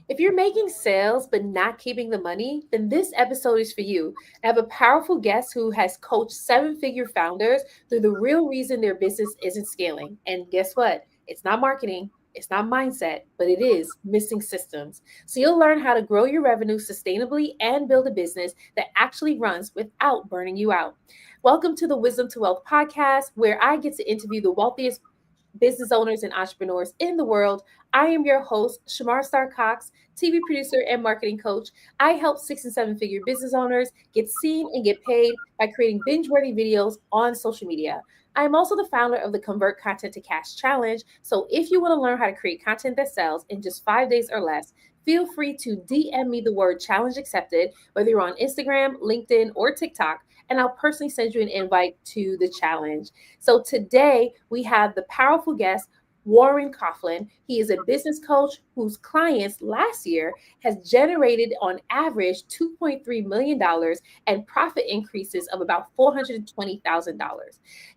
If you're making sales but not keeping the money, then this episode is for you. I have a powerful guest who has coached seven-figure founders through the real reason their business isn't scaling. And guess what? It's not marketing, it's not mindset, but it is missing systems. So you'll learn how to grow your revenue sustainably and build a business that actually runs without burning you out. Welcome to the Wisdom to Wealth podcast, where I get to interview the wealthiest business owners and entrepreneurs in the world. I am your host, Shamar Star Cox, TV producer and marketing coach. I help six and seven figure business owners get seen and get paid by creating binge worthy videos on social media. I am also the founder of the Convert Content to Cash Challenge. So if you want to learn how to create content that sells in just 5 days or less, feel free to DM me the word challenge accepted, whether you're on Instagram, LinkedIn, or TikTok, and I'll personally send you an invite to the challenge. So today we have the powerful guest, Warren Coughlin. He is a business coach whose clients last year has generated on average $2.3 million and profit increases of about $420,000.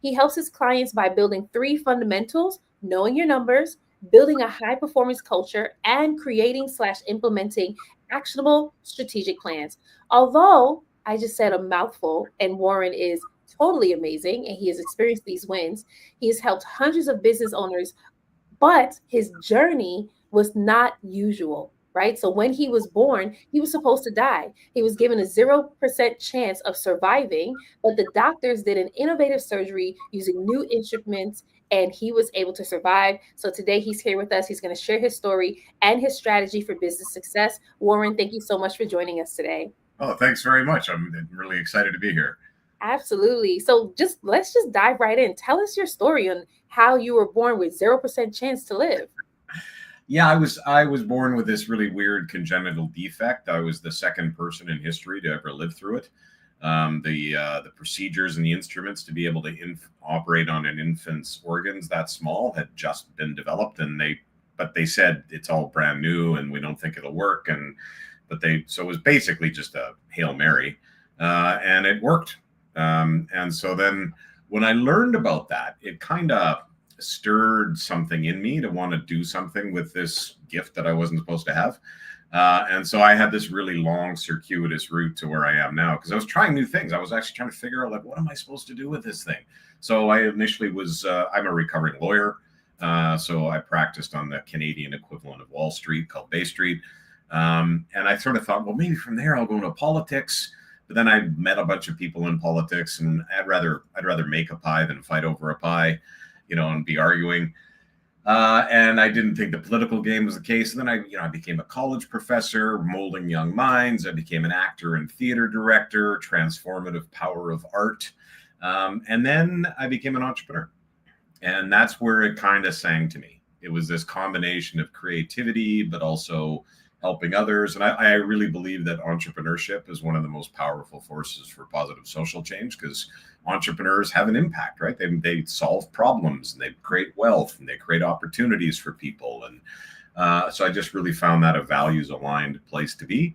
He helps his clients by building three fundamentals: knowing your numbers, building a high performance culture, and creating slash implementing actionable strategic plans. Although I just said a mouthful, and Warren is totally amazing and he has experienced these wins. He has helped hundreds of business owners, but his journey was not usual, right? So when he was born, he was supposed to die. He was given a 0% chance of surviving, but the doctors did an innovative surgery using new instruments and he was able to survive. So today he's here with us. He's going to share his story and his strategy for business success. Warren, thank you so much for joining us today. Oh, thanks very much. I'm really excited to be here. Absolutely. So let's just dive right in. Tell us your story on how you were born with 0% chance to live. Yeah, I was born with this really weird congenital defect. I was the second person in history to ever live through it. The procedures and the instruments to be able to operate on an infant's organs that small had just been developed, and they said it's all brand new and we don't think it'll work. So it was basically just a Hail Mary, and it worked. And so then when I learned about that, it kind of stirred something in me to want to do something with this gift that I wasn't supposed to have. And so I had this really long circuitous route to where I am now, because I was trying new things. I was actually trying to figure out, like, what am I supposed to do with this thing? So I initially I'm a recovering lawyer. So I practiced on the Canadian equivalent of Wall Street called Bay Street. And I sort of thought, well, maybe from there I'll go into politics. But then I met a bunch of people in politics, and I'd rather make a pie than fight over a pie, and be arguing. And I didn't think the political game was the case. And then I became a college professor, molding young minds. I became an actor and theater director, transformative power of art. And then I became an entrepreneur. And that's where it kind of sang to me. It was this combination of creativity, but also helping others. And I really believe that entrepreneurship is one of the most powerful forces for positive social change, because entrepreneurs have an impact, right? They solve problems, and they create wealth, and they create opportunities for people. And so I just really found that a values aligned place to be.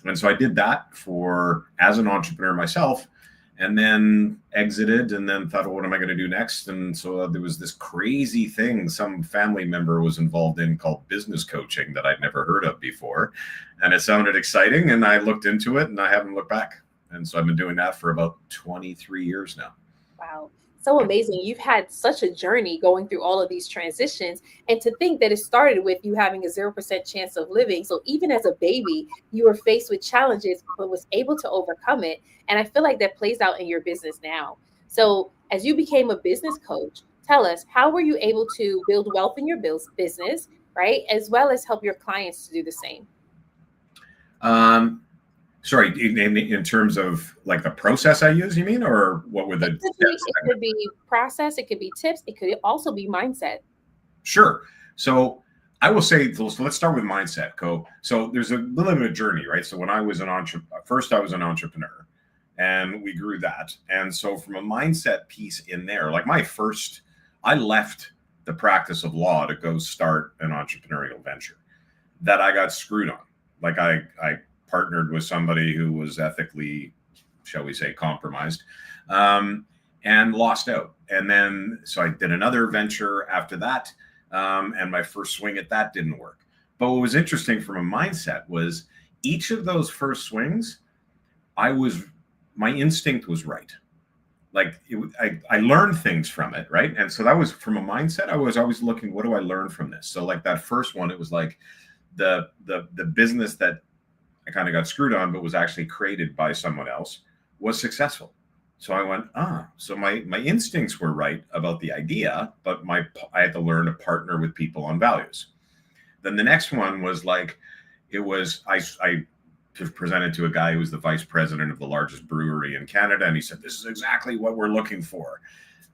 And so I did that as an entrepreneur myself, and then exited, and then thought, well, what am I going to do next? And so there was this crazy thing some family member was involved in called business coaching that I'd never heard of before. And it sounded exciting, and I looked into it, and I haven't looked back. And so I've been doing that for about 23 years now. Wow. So amazing. You've had such a journey going through all of these transitions. And to think that it started with you having a 0% chance of living. So even as a baby, you were faced with challenges, but was able to overcome it. And I feel like that plays out in your business now. So as you became a business coach, tell us, how were you able to build wealth in your business, right? As well as help your clients to do the same? Sorry, in terms of like the process I use, you mean, or what were the it could be process, it could be tips, it could also be mindset. Sure. So I will say, so let's start with mindset, So there's a little bit of a journey, right? So when I was first I was an entrepreneur, and we grew that. And so from a mindset piece in there, like I left the practice of law to go start an entrepreneurial venture that I got screwed on. Like I partnered with somebody who was ethically, shall we say, compromised, and lost out. And then, so I did another venture after that. And my first swing at that didn't work. But what was interesting from a mindset was each of those first swings, I was, my instinct was right. Like I learned things from it, right? And so that was from a mindset. I was always looking, what do I learn from this? So like that first one, it was like the business that I kind of got screwed on, but was actually created by someone else, was successful. So I went, so my instincts were right about the idea, but I had to learn to partner with people on values. Then the next one was like, it was I presented to a guy who was the vice president of the largest brewery in Canada, and he said, "This is exactly what we're looking for."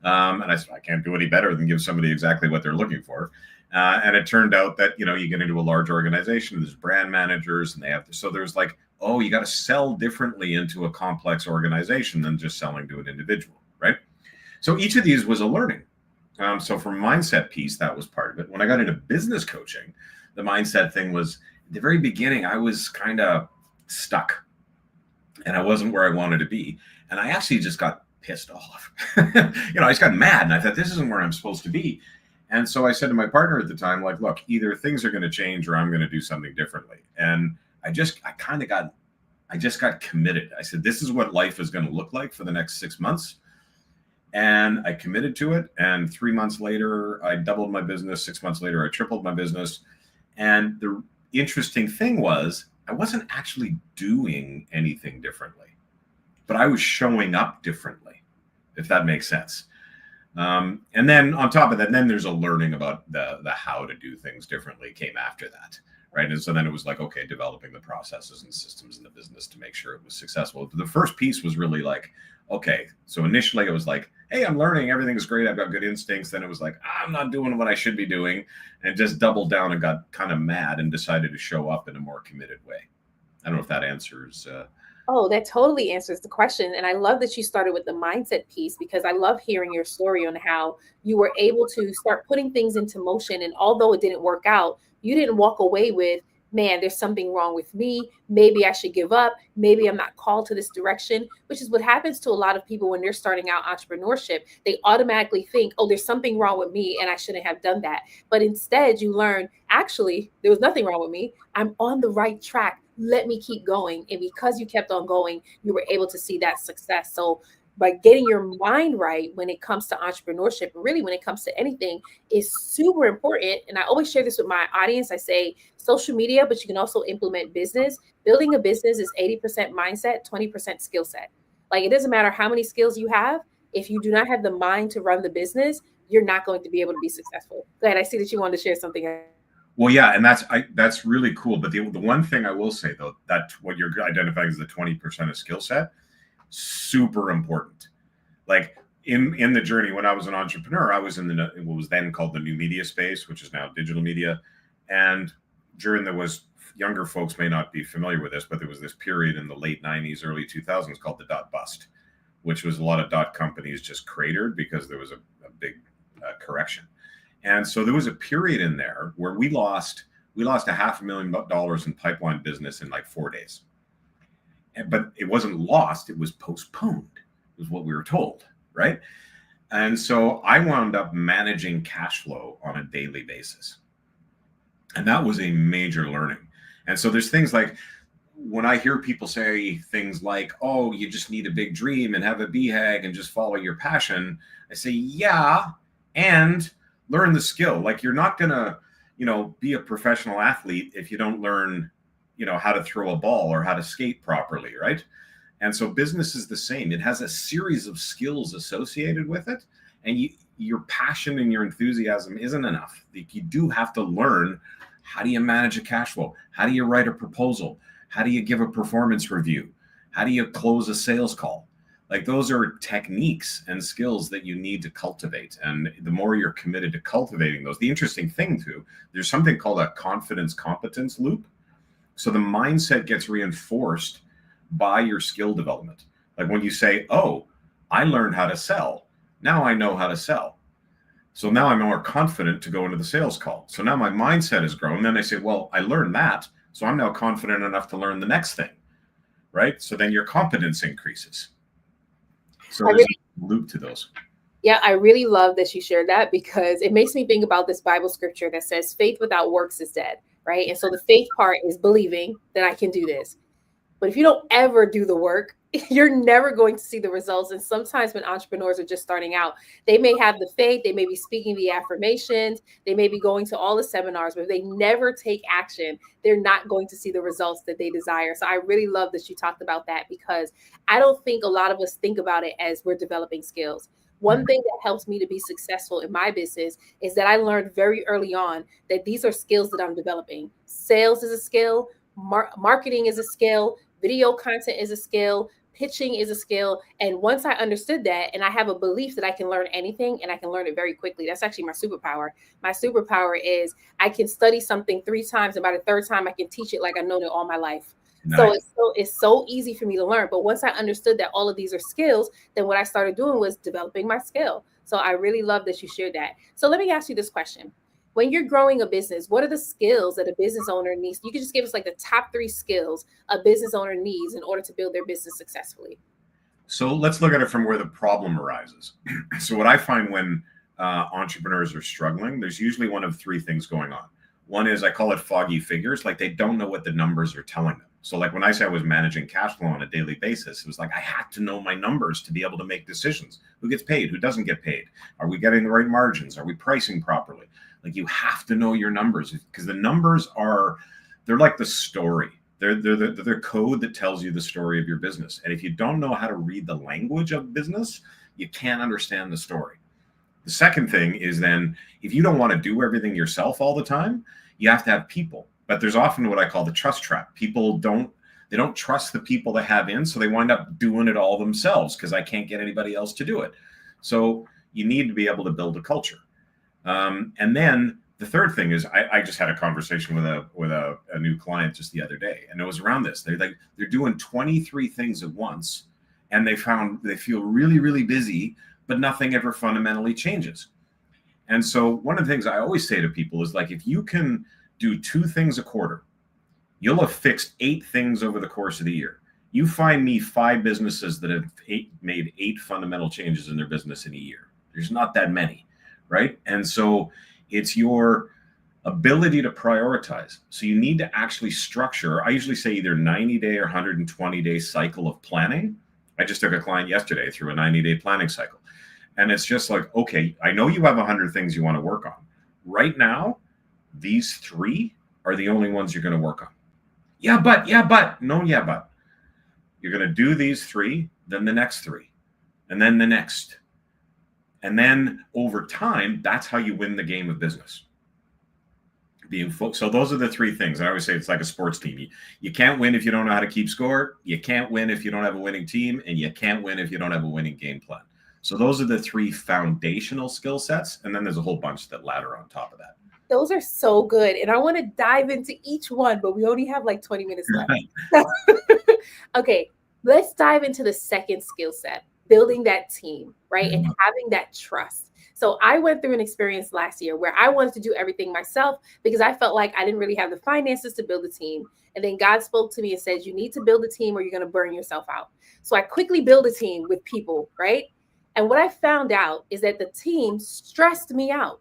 And I said, "I can't do any better than give somebody exactly what they're looking for." And it turned out that you get into a large organization, there's brand managers, and so there's like, oh, you got to sell differently into a complex organization than just selling to an individual, right? So each of these was a learning. So from mindset piece, that was part of it. When I got into business coaching, the mindset thing was at the very beginning, I was kind of stuck and I wasn't where I wanted to be. And I actually just got pissed off. I just got mad and I thought, this isn't where I'm supposed to be. And so I said to my partner at the time, like, look, either things are going to change or I'm going to do something differently. And I just got committed. I said, this is what life is going to look like for the next 6 months. And I committed to it. And 3 months later, I doubled my business. 6 months later, I tripled my business. And the interesting thing was, I wasn't actually doing anything differently, but I was showing up differently, if that makes sense. And then on top of that, then there's a learning about the how to do things differently came after that, right? And so then it was like, okay, developing the processes and systems in the business to make sure it was successful. The first piece was really like, okay, so initially it was like, hey, I'm learning, everything is great, I've got good instincts. Then it was like, I'm not doing what I should be doing, and just doubled down and got kind of mad and decided to show up in a more committed way. I don't know if that answers. Oh, that totally answers the question. And I love that you started with the mindset piece because I love hearing your story on how you were able to start putting things into motion. And although it didn't work out, you didn't walk away with, man, there's something wrong with me. Maybe I should give up. Maybe I'm not called to this direction, which is what happens to a lot of people when they're starting out entrepreneurship. They automatically think, oh, there's something wrong with me and I shouldn't have done that. But instead, you learn, actually, there was nothing wrong with me. I'm on the right track. Let me keep going. And because you kept on going, you were able to see that success. So by getting your mind right when it comes to entrepreneurship, really when it comes to anything, is super important. And I always share this with my audience. I say social media, but you can also implement business. Building a business is 80% mindset, 20% skill set. Like it doesn't matter how many skills you have. If you do not have the mind to run the business, you're not going to be able to be successful. Go ahead. I see that you wanted to share something else. Well, yeah, and that's really cool. But the one thing I will say though, that what you're identifying as the 20% of skill set, super important. Like in the journey when I was an entrepreneur, I was in what was then called the new media space, which is now digital media. And there was younger folks may not be familiar with this, but there was this period in the late 90s, early 2000s called the dot bust, which was a lot of dot companies just cratered because there was a big correction. And so there was a period in there where we lost $500,000 in pipeline business in like 4 days. But it wasn't lost, it was postponed, was what we were told, right? And so I wound up managing cash flow on a daily basis. And that was a major learning. And so there's things like when I hear people say things like, oh, you just need a big dream and have a BHAG and just follow your passion. I say, yeah, and learn the skill. Like you're not going to, be a professional athlete if you don't learn, how to throw a ball or how to skate properly, right? And so business is the same. It has a series of skills associated with it. And your passion and your enthusiasm isn't enough. You do have to learn, how do you manage a cash flow? How do you write a proposal? How do you give a performance review? How do you close a sales call? Like those are techniques and skills that you need to cultivate. And the more you're committed to cultivating those, the interesting thing too, there's something called a confidence competence loop. So the mindset gets reinforced by your skill development. Like when you say, oh, I learned how to sell. Now I know how to sell. So now I'm more confident to go into the sales call. So now my mindset has grown. Then I say, well, I learned that. So I'm now confident enough to learn the next thing, right? So then your competence increases. So there's a loop to those. Yeah, I really love that you shared that because it makes me think about this Bible scripture that says faith without works is dead, right? And so the faith part is believing that I can do this. But if you don't ever do the work, you're never going to see the results. And sometimes when entrepreneurs are just starting out, they may have the faith, they may be speaking the affirmations, they may be going to all the seminars, but if they never take action, they're not going to see the results that they desire. So I really love that you talked about that, because I don't think a lot of us think about it as we're developing skills. One thing that helps me to be successful in my business is that I learned very early on that these are skills that I'm developing. Sales is a skill, marketing is a skill, video content is a skill, pitching is a skill. And once I understood that, and I have a belief that I can learn anything and I can learn it very quickly, that's actually my superpower. My superpower is I can study something 3 times, and by the third time I can teach it like I know it all my life. So Nice. it's so easy for me to learn. But once I understood that all of these are skills, then what I started doing was developing my skill. So I really love that you shared that. So let me ask you this question. When you're growing a business, what are the skills that a business owner needs? You can just give us like the top 3 skills a business owner needs in order to build their business successfully. So let's look at it from where the problem arises. So what I find when entrepreneurs are struggling, there's usually one of 3 things going on. One is, I call it foggy figures, like they don't know what the numbers are telling them. So like when I say I was managing cash flow on a daily basis, it was like I had to know my numbers to be able to make decisions. Who gets paid? Who doesn't get paid? Are we getting the right margins? Are we pricing properly? Like you have to know your numbers, because the numbers they're like the story. They're code that tells you the story of your business. And if you don't know how to read the language of business, you can't understand the story. The second thing is, then if you don't want to do everything yourself all the time, you have to have people. But there's often what I call the trust trap. People don't trust the people they have in, so they wind up doing it all themselves because I can't get anybody else to do it. So you need to be able to build a culture. And then the third thing is, I just had a conversation with a new client just the other day, and it was around this. They're doing 23 things at once, and they feel really, really busy, but nothing ever fundamentally changes. And so one of the things I always say to people is, like, if you can do 2 things a quarter, you'll have fixed 8 things over the course of the year. You find me 5 businesses that have made 8 fundamental changes in their business in a year. There's not that many, right? And so it's your ability to prioritize. So you need to actually structure. I usually say either 90-day or 120-day cycle of planning. I just took a client yesterday through a 90-day planning cycle. And it's just like, okay, I know you have 100 things you want to work on. Right now, these 3 are the only ones you're going to work on. Yeah, but. No, yeah, but. You're going to do these 3, then the next 3, and then the next. And then over time, that's how you win the game of business. So those are the 3 things. I always say it's like a sports team. You can't win if you don't know how to keep score. You can't win if you don't have a winning team. And you can't win if you don't have a winning game plan. So those are the 3 foundational skill sets. And then there's a whole bunch that ladder on top of that. Those are so good. And I want to dive into each one, but we only have like 20 minutes left. Okay, let's dive into the second skill set, building that team, right? And having that trust. So I went through an experience last year where I wanted to do everything myself because I felt like I didn't really have the finances to build a team. And then God spoke to me and said, you need to build a team or you're going to burn yourself out. So I quickly built a team with people, right? And what I found out is that the team stressed me out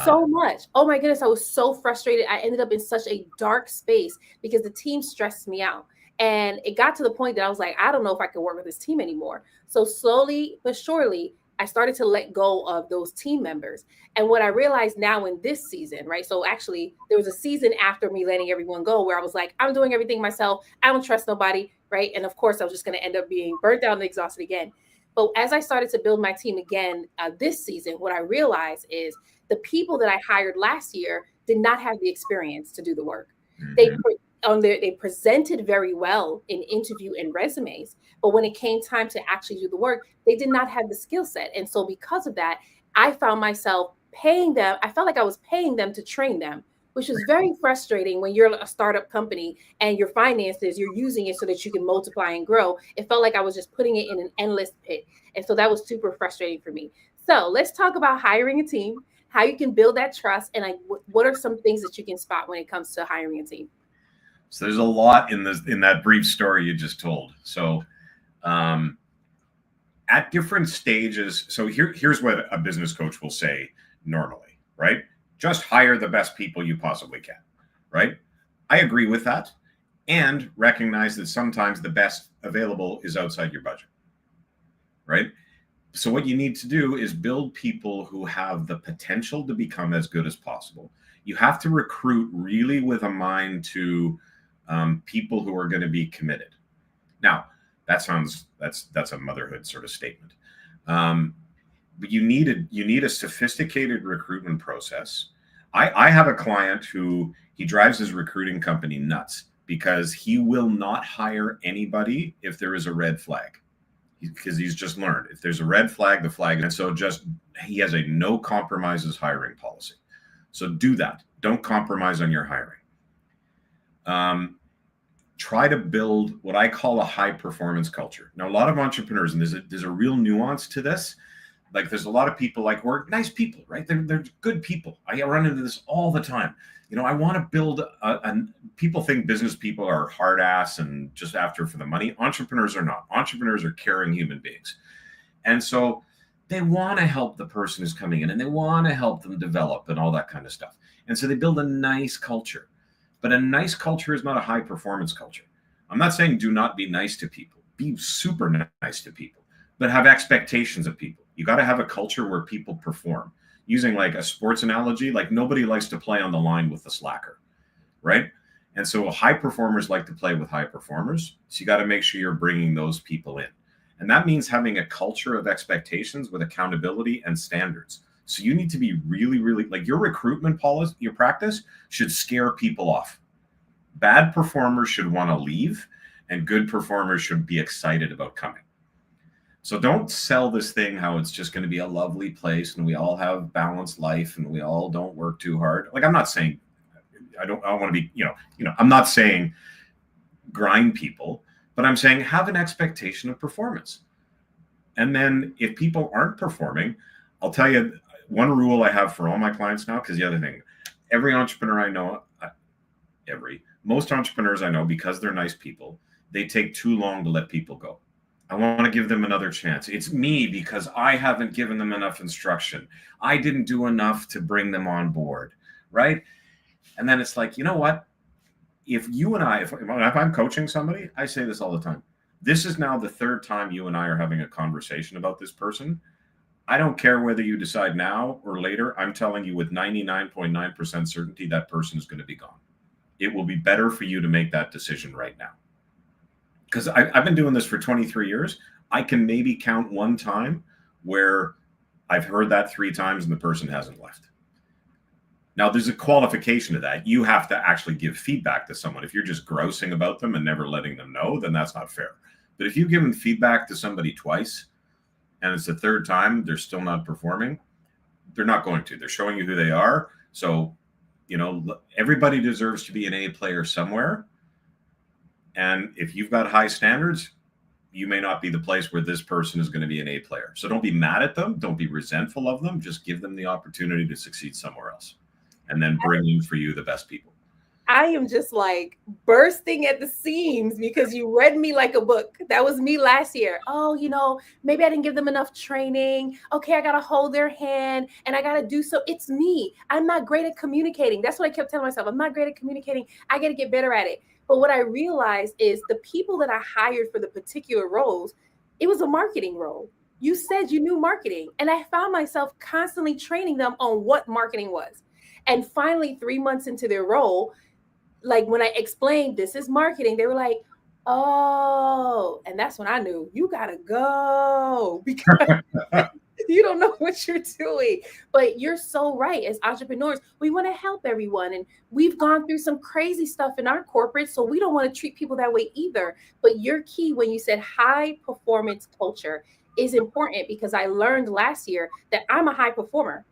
so much. Oh my goodness, I was so frustrated. I ended up in such a dark space because the team stressed me out. And it got to the point that I was like, I don't know if I can work with this team anymore. So slowly but surely, I started to let go of those team members. And what I realized now in this season, right? So actually, there was a season after me letting everyone go where I was like, I'm doing everything myself. I don't trust nobody, right? And of course, I was just going to end up being burnt out and exhausted again. But as I started to build my team again this season, what I realized is the people that I hired last year did not have the experience to do the work. They presented very well in interview and resumes, but when it came time to actually do the work, they did not have the skill set. And so because of that, I found myself paying them. I felt like I was paying them to train them, which was very frustrating when you're a startup company and your finances, you're using it so that you can multiply and grow. It felt like I was just putting it in an endless pit. And so that was super frustrating for me. So let's talk about hiring a team, how you can build that trust, and what are some things that you can spot when it comes to hiring a team? So there's a lot in that brief story you just told. So at different stages, so here's what a business coach will say normally, right? Just hire the best people you possibly can, right? I agree with that, and recognize that sometimes the best available is outside your budget, right? So what you need to do is build people who have the potential to become as good as possible. You have to recruit really with a mind to people who are going to be committed. Now, that's a motherhood sort of statement. Um, but you need a sophisticated recruitment process. I have a client who he drives his recruiting company nuts because he will not hire anybody if there is a red flag, because he's just learned if there's a red flag, the flag. And so just he has a no compromises hiring policy. So do that. Don't compromise on your hiring. Try to build what I call a high performance culture. Now, a lot of entrepreneurs, and there's a real nuance to this. Like there's a lot of people like we're nice people, right? They're good people. I run into this all the time. I want to build people think business people are hard ass and just after for the money. Entrepreneurs are not. Entrepreneurs are caring human beings. And so they want to help the person who's coming in and they want to help them develop and all that kind of stuff. And so they build a nice culture. But a nice culture is not a high performance culture. I'm not saying do not be nice to people. Be super nice to people, but have expectations of people. You got to have a culture where people perform. Using like a sports analogy, like nobody likes to play on the line with the slacker, right? And so high performers like to play with high performers. So you got to make sure you're bringing those people in. And that means having a culture of expectations with accountability and standards. So you need to be really, really like your recruitment policy, your practice should scare people off. Bad performers should want to leave and good performers should be excited about coming. So don't sell this thing how it's just going to be a lovely place and we all have balanced life and we all don't work too hard. Like I'm not saying I want to be, I'm not saying grind people, but I'm saying have an expectation of performance. And then if people aren't performing, I'll tell you one rule I have for all my clients now, because the other thing, every entrepreneur I know, most entrepreneurs I know, because they're nice people, they take too long to let people go. I want to give them another chance. It's me because I haven't given them enough instruction. I didn't do enough to bring them on board, right? And then it's like, you know what? If you and I, if I'm coaching somebody, I say this all the time. This is now the third time you and I are having a conversation about this person. I don't care whether you decide now or later. I'm telling you with 99.9% certainty that person is going to be gone. It will be better for you to make that decision right now. Because I've been doing this for 23 years. I can maybe count one time where I've heard that 3 times and the person hasn't left. Now, there's a qualification to that. You have to actually give feedback to someone. If you're just grousing about them and never letting them know, then that's not fair. But if you give them feedback to somebody twice and it's the third time they're still not performing, they're not going to. They're showing you who they are. So, everybody deserves to be an A player somewhere. And if you've got high standards, you may not be the place where this person is going to be an A player. So don't be mad at them. Don't be resentful of them. Just give them the opportunity to succeed somewhere else. And then bring in for you the best people. I am just like bursting at the seams because you read me like a book. That was me last year. Oh, maybe I didn't give them enough training. Okay, I got to hold their hand and I got to do so. It's me. I'm not great at communicating. That's what I kept telling myself. I'm not great at communicating. I got to get better at it. But what I realized is the people that I hired for the particular roles, it was a marketing role. You said you knew marketing. And I found myself constantly training them on what marketing was. And finally, 3 months into their role, like when I explained this is marketing, they were like, oh, and that's when I knew you got to go because you don't know what you're doing. But you're so right. As entrepreneurs, we want to help everyone. And we've gone through some crazy stuff in our corporate, so we don't want to treat people that way either. But your key when you said high performance culture is important because I learned last year that I'm a high performer.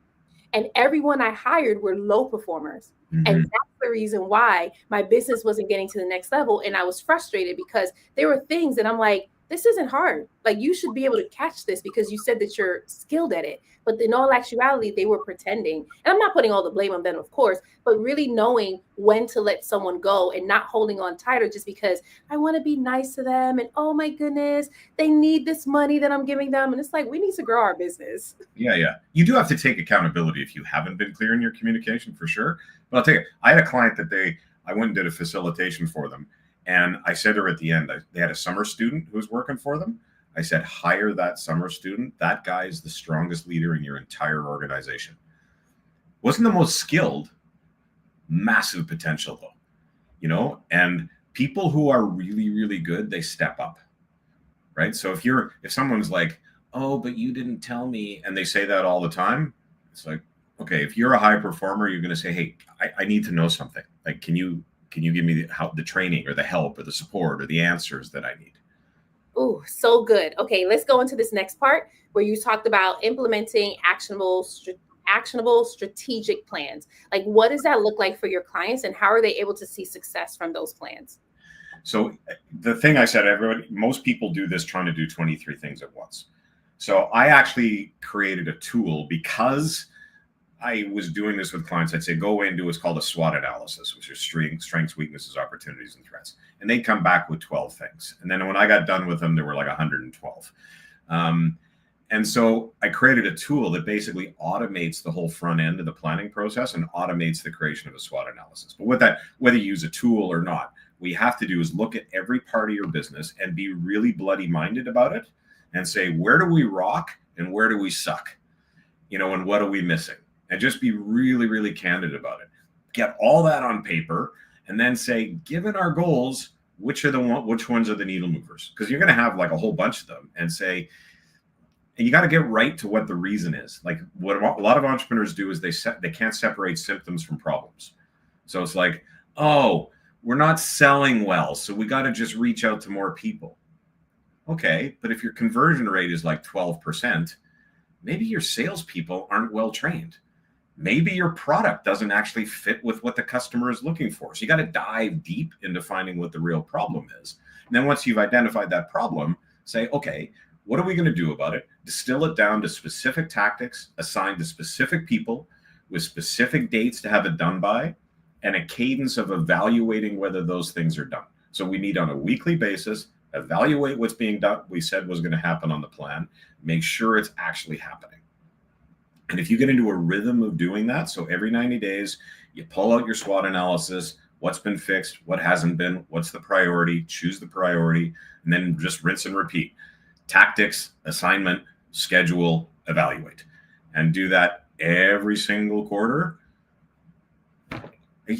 And everyone I hired were low performers. Mm-hmm. And that's the reason why my business wasn't getting to the next level. And I was frustrated because there were things that I'm like, this isn't hard. Like you should be able to catch this because you said that you're skilled at it. But in all actuality, they were pretending. And I'm not putting all the blame on them, of course, but really knowing when to let someone go and not holding on tighter just because I want to be nice to them. And oh my goodness, they need this money that I'm giving them. And it's like, we need to grow our business. Yeah. You do have to take accountability if you haven't been clear in your communication for sure. But I'll tell you, I had a client that I went and did a facilitation for them. And I said to her at the end, they had a summer student who was working for them. I said, hire that summer student. That guy is the strongest leader in your entire organization. Wasn't the most skilled, massive potential though, and people who are really, really good, they step up, right? So if someone's like, oh, but you didn't tell me, and they say that all the time, it's like, okay, if you're a high performer, you're going to say, hey, I need to know something. Like, can you give me the training or the help or the support or the answers that I need? Ooh, so good. Okay, let's go into this next part where you talked about implementing actionable strategic plans. Like, what does that look like for your clients, and how are they able to see success from those plans? So the thing I said, most people do this trying to do 23 things at once. So I actually created a tool because I was doing this with clients. I'd say, go away and do what's called a SWOT analysis, which is strengths, weaknesses, opportunities, and threats. And they'd come back with 12 things. And then when I got done with them, there were like 112. And so I created a tool that basically automates the whole front end of the planning process and automates the creation of a SWOT analysis. But with that, whether you use a tool or not, what you have to do is look at every part of your business and be really bloody minded about it and say, where do we rock and where do we suck? And what are we missing? And just be really, really candid about it. Get all that on paper and then say, given our goals, which ones are the needle movers? Because you're going to have like a whole bunch of them, and say, and you got to get right to what the reason is. Like what a lot of entrepreneurs do is they can't separate symptoms from problems. So it's like, oh, we're not selling well, so we got to just reach out to more people. Okay, but if your conversion rate is like 12%, maybe your salespeople aren't well trained. Maybe your product doesn't actually fit with what the customer is looking for. So you got to dive deep into finding what the real problem is. And then once you've identified that problem, say, okay, what are we going to do about it? Distill it down to specific tactics assigned to specific people with specific dates to have it done by, and a cadence of evaluating whether those things are done. So we meet on a weekly basis, evaluate what's being done. We said was going to happen on the plan, make sure it's actually happening. And if you get into a rhythm of doing that, so every 90 days, you pull out your SWOT analysis, what's been fixed, what hasn't been, what's the priority, choose the priority, and then just rinse and repeat. Tactics, assignment, schedule, evaluate, and do that every single quarter. I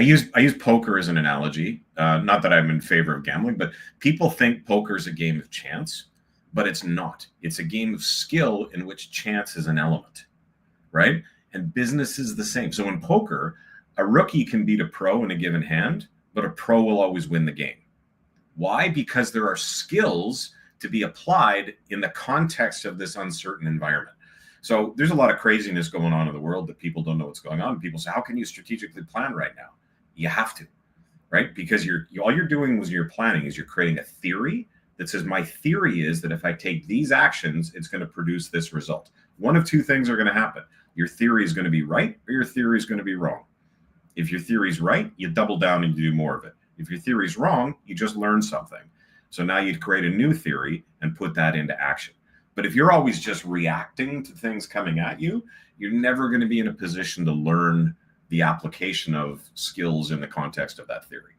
use poker as an analogy. Not that I'm in favor of gambling, but people think poker is a game of chance, but it's not. It's a game of skill in which chance is an element, right? And business is the same. So in poker, a rookie can beat a pro in a given hand, but a pro will always win the game. Why? Because there are skills to be applied in the context of this uncertain environment. So there's a lot of craziness going on in the world that people don't know what's going on. People say, how can you strategically plan right now? You have to, right? Because all you're doing was you're planning is you're creating a theory that says, my theory is that if I take these actions, it's going to produce this result. One of two things are going to happen. Your theory is going to be right, or your theory is going to be wrong. If your theory is right, you double down and you do more of it. If your theory is wrong, you just learn something. So now you'd create a new theory and put that into action. But if you're always just reacting to things coming at you, you're never going to be in a position to learn the application of skills in the context of that theory.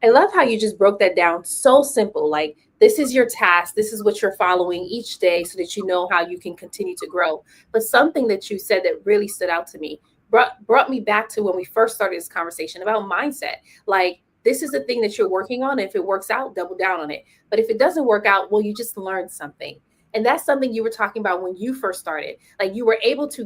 I love how you just broke that down so simple. Like, this is your task. This is what you're following each day so that you know how you can continue to grow. But something that you said that really stood out to me brought me back to when we first started this conversation about mindset. Like, this is the thing that you're working on. If it works out, double down on it. But if it doesn't work out, well, you just learned something. And that's something you were talking about when you first started. Like, you were able to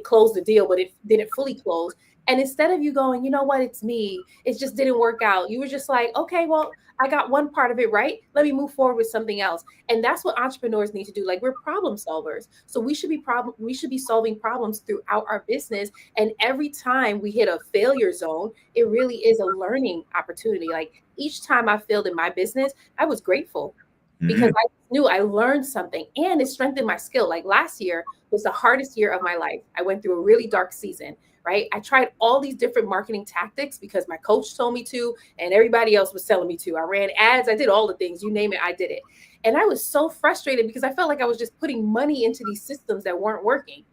close the deal, but it didn't fully close. And instead of you going, you know what, it's me, it just didn't work out, you were just like, okay, well, I got one part of it right. Let me move forward with something else. And that's what entrepreneurs need to do. Like, we're problem solvers. So we should be solving problems throughout our business. And every time we hit a failure zone, it really is a learning opportunity. Like, each time I failed in my business, I was grateful because I knew I learned something and it strengthened my skill. Like, last year was the hardest year of my life. I went through a really dark season. Right? I tried all these different marketing tactics because my coach told me to, and everybody else was telling me to. I ran ads. I did all the things, you name it, I did it. And I was so frustrated because I felt like I was just putting money into these systems that weren't working.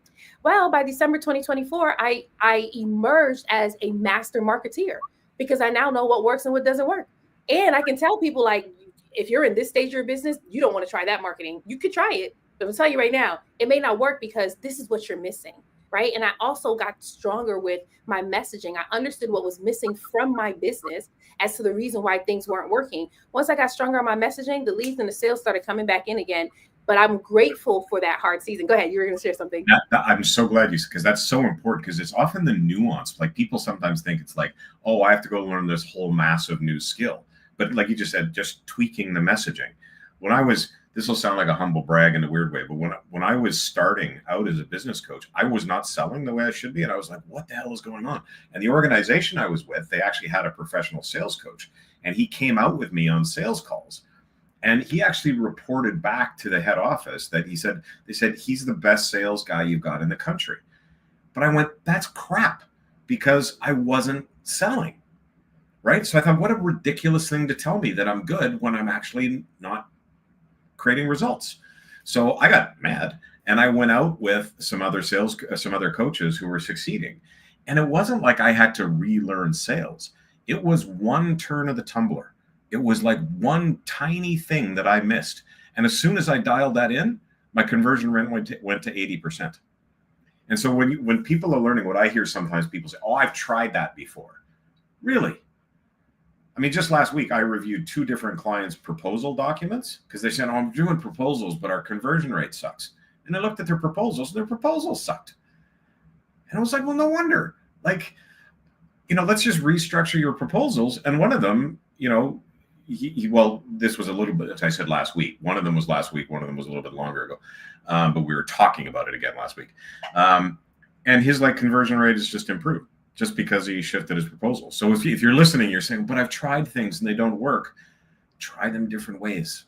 Well, by December 2024, I emerged as a master marketeer because I now know what works and what doesn't work. And I can tell people, like, if you're in this stage of your business, you don't want to try that marketing. You could try it, but I'll tell you right now, it may not work because this is what you're missing. Right. And I also got stronger with my messaging. I understood what was missing from my business as to the reason why things weren't working. Once I got stronger on my messaging, the leads and the sales started coming back in again. But I'm grateful for that hard season. Go ahead. You were going to share something. I'm so glad you, because that's so important, because it's often the nuance. Like, people sometimes think it's like, oh, I have to go learn this whole massive new skill. But like you just said, just tweaking the messaging. When I was, this will sound like a humble brag in a weird way, but when I was starting out as a business coach, I was not selling the way I should be. And I was like, what the hell is going on? And the organization I was with, they actually had a professional sales coach, and he came out with me on sales calls. And he actually reported back to the head office that they said, he's the best sales guy you've got in the country. But I went, that's crap, because I wasn't selling. Right. So I thought, what a ridiculous thing to tell me, that I'm good when I'm actually not creating results. So I got mad, and I went out with some other coaches who were succeeding. And it wasn't like I had to relearn sales. It was one turn of the tumbler. It was like one tiny thing that I missed. And as soon as I dialed that in, my conversion rate went to 80%. And so when people are learning, what I hear sometimes, people say, oh, I've tried that before. Really? I mean, just last week, I reviewed 2 different clients' proposal documents, because they said, oh, I'm doing proposals, but our conversion rate sucks. And I looked at their proposals, and their proposals sucked. And I was like, well, no wonder. Like, let's just restructure your proposals. And one of them, well, this was a little bit, as I said, last week. One of them was last week. One of them was a little bit longer ago. But we were talking about it again last week. And his conversion rate has just improved, just because he shifted his proposal. So if you're listening, you're saying, but I've tried things and they don't work. Try them different ways.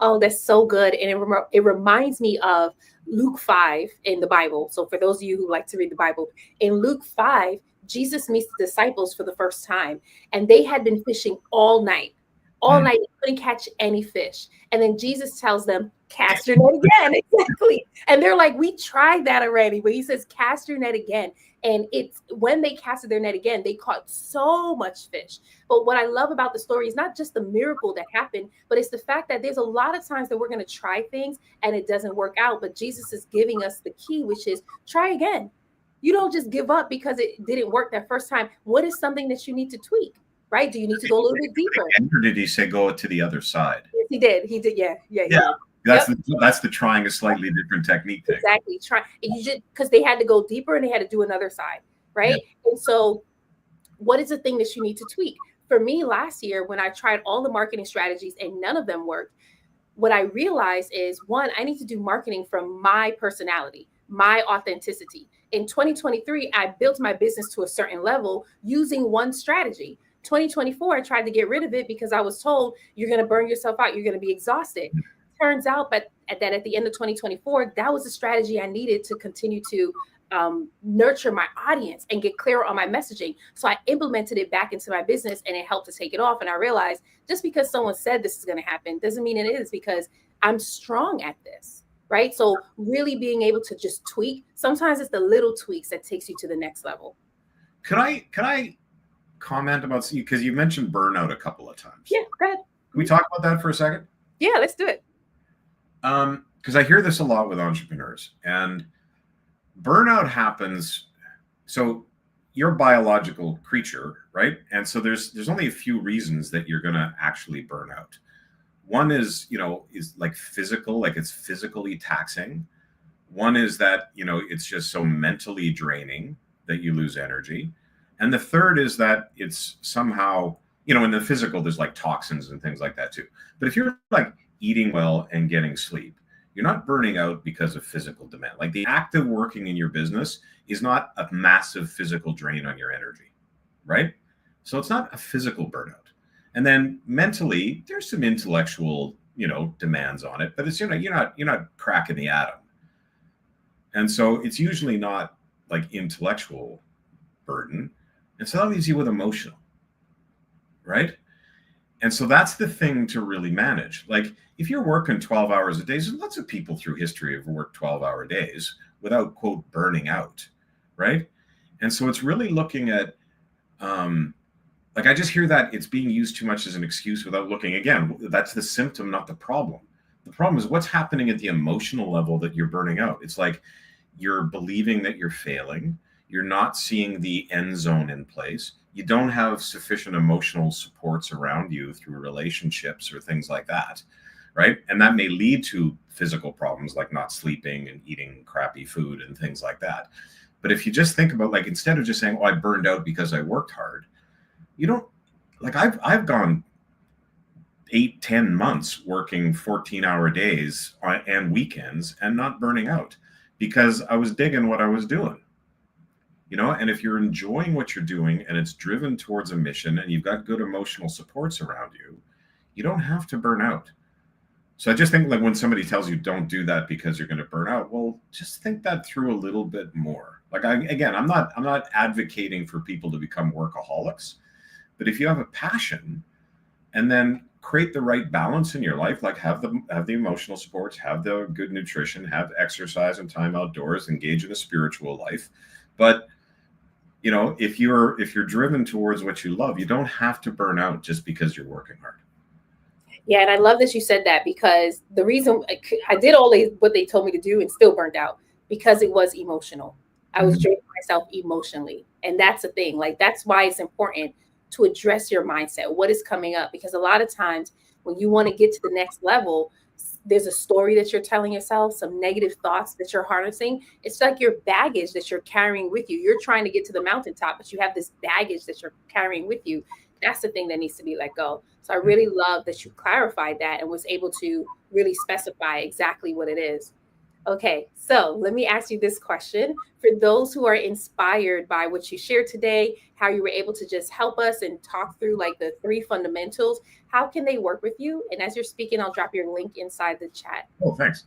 Oh, that's so good. And it reminds me of Luke 5 in the Bible. So for those of you who like to read the Bible, in Luke 5, Jesus meets the disciples for the first time, and they had been fishing all night. All night, they couldn't catch any fish. And then Jesus tells them, cast your net again. Exactly. And they're like, we tried that already. But he says, cast your net again. And it's when they casted their net again, they caught so much fish. But what I love about the story is not just the miracle that happened, but it's the fact that there's a lot of times that we're going to try things and it doesn't work out. But Jesus is giving us the key, which is try again. You don't just give up because it didn't work that first time. What is something that you need to tweak? Right? Do you need to go a little bit deeper? Or did he say go to the other side? Yes, he did. He did. Yeah. That's the trying a slightly different technique thing. Exactly. You just, because they had to go deeper and they had to do another side. Right. Yeah. And so what is the thing that you need to tweak? For me, last year, when I tried all the marketing strategies and none of them worked, what I realized is, one, I need to do marketing from my personality, my authenticity. In 2023, I built my business to a certain level using one strategy. 2024, I tried to get rid of it because I was told you're going to burn yourself out. You're going to be exhausted. Turns out, but at the end of 2024, that was the strategy I needed to continue to nurture my audience and get clearer on my messaging. So I implemented it back into my business, and it helped to take it off. And I realized just because someone said this is going to happen doesn't mean it is, because I'm strong at this. Right. So really being able to just tweak. Sometimes it's the little tweaks that takes you to the next level. Could I comment about, because you mentioned burnout a couple of times? Yeah, go ahead. Can we talk about that for a second? Yeah, let's do it. Because I hear this a lot with entrepreneurs, and burnout happens. So you're a biological creature, right? And so there's only a few reasons that you're going to actually burn out. One is, is like physical, like it's physically taxing. One is that, it's just so mentally draining that you lose energy. And the third is that it's somehow, in the physical, there's like toxins and things like that too. But if you're like eating well and getting sleep, you're not burning out because of physical demand. Like, the act of working in your business is not a massive physical drain on your energy, right? So it's not a physical burnout. And then mentally, there's some intellectual, demands on it, but it's, you're not cracking the atom. And so it's usually not like intellectual burden. And so that leaves you with emotional, right? And so that's the thing to really manage. Like if you're working 12 hours a day, there's lots of people through history have worked 12-hour days without, quote, burning out, right? And so it's really looking at, like I just hear that it's being used too much as an excuse without looking. Again, that's the symptom, not the problem. The problem is what's happening at the emotional level that you're burning out. It's like you're believing that you're failing. You're not seeing the end zone in place. You don't have sufficient emotional supports around you through relationships or things like that, right? And that may lead to physical problems like not sleeping and eating crappy food and things like that. But if you just think about, like, instead of just saying, oh, I burned out because I worked hard, you don't, like, I've gone 8-10 months working 14-hour days and weekends and not burning out because I was digging what I was doing. And if you're enjoying what you're doing and it's driven towards a mission and you've got good emotional supports around you, you don't have to burn out. So I just think, like, when somebody tells you don't do that because you're going to burn out, well, just think that through a little bit more. Like, I'm not advocating for people to become workaholics, but if you have a passion and then create the right balance in your life, like have the emotional supports, have the good nutrition, have exercise and time outdoors, engage in a spiritual life. But if you're driven towards what you love, you don't have to burn out just because you're working hard. Yeah, and I love that you said that, because the reason I did all what they told me to do and still burned out because it was emotional. I was draining myself emotionally. And that's the thing. Like, that's why it's important to address your mindset, what is coming up, because a lot of times when you want to get to the next level, there's a story that you're telling yourself, some negative thoughts that you're harnessing. It's like your baggage that you're carrying with you. You're trying to get to the mountaintop, but you have this baggage that you're carrying with you. That's the thing that needs to be let go. So I really love that you clarified that and was able to really specify exactly what it is. Okay, so let me ask you this question. For those who are inspired by what you shared today, how you were able to just help us and talk through like the 3 fundamentals, how can they work with you? And as you're speaking, I'll drop your link inside the chat. Oh, thanks.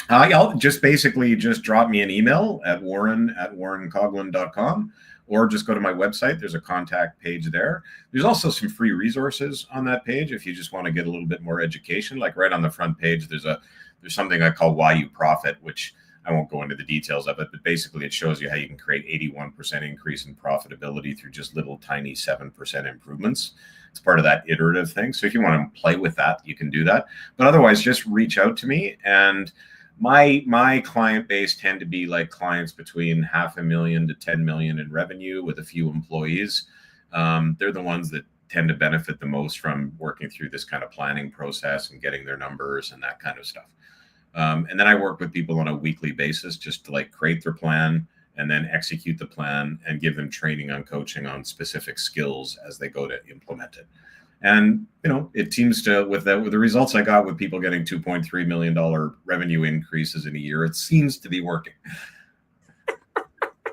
I'll just basically drop me an email at warren@warrencoughlin.com, or just go to my website. There's a contact page there. There's also some free resources on that page if you just want to get a little bit more education. Like right on the front page, there's something I call Why You Profit, which I won't go into the details of it, but basically it shows you how you can create 81% increase in profitability through just little tiny 7% improvements. It's part of that iterative thing. So if you want to play with that, you can do that. But otherwise, just reach out to me. And my client base tend to be like clients between $500,000 to $10 million in revenue with a few employees. They're the ones that tend to benefit the most from working through this kind of planning process and getting their numbers and that kind of stuff. And then I work with people on a weekly basis just to like create their plan and then execute the plan and give them training on coaching on specific skills as they go to implement it. And, it seems to, with the results I got with people getting $2.3 million revenue increases in a year, it seems to be working.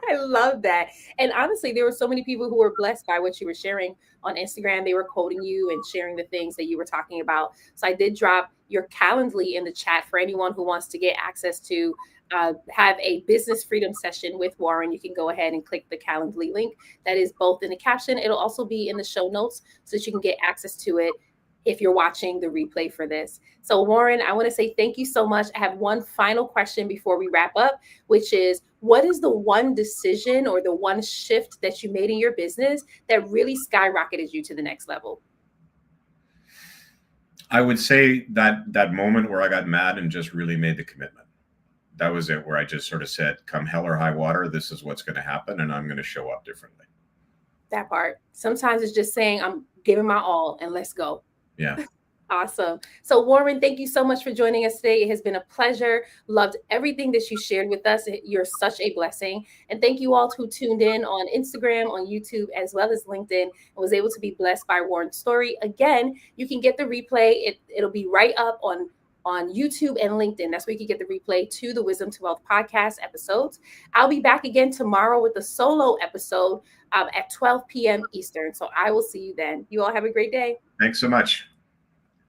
I love that. And honestly, there were so many people who were blessed by what you were sharing on Instagram. They were quoting you and sharing the things that you were talking about. So I did drop your Calendly in the chat for anyone who wants to get access to have a business freedom session with Warren. You can go ahead and click the Calendly link. That is both in the caption. It'll also be in the show notes so that you can get access to it if you're watching the replay for this. So Warren, I want to say thank you so much. I have one final question before we wrap up, which is, what is the one decision or the one shift that you made in your business that really skyrocketed you to the next level? I would say that moment where I got mad and just really made the commitment. That was it, where I just sort of said, come hell or high water, this is what's going to happen, and I'm going to show up differently. That part. Sometimes it's just saying, I'm giving my all and let's go. Yeah. Awesome. So Warren, thank you so much for joining us today. It has been a pleasure. Loved everything that you shared with us. You're such a blessing. And thank you all who tuned in on Instagram, on YouTube, as well as LinkedIn, and was able to be blessed by Warren's story. Again, you can get the replay. It'll be right up on YouTube and LinkedIn. That's where you can get the replay to the Wisdom to Wealth podcast episodes. I'll be back again tomorrow with a solo episode at 12 p.m. Eastern. So I will see you then. You all have a great day. Thanks so much.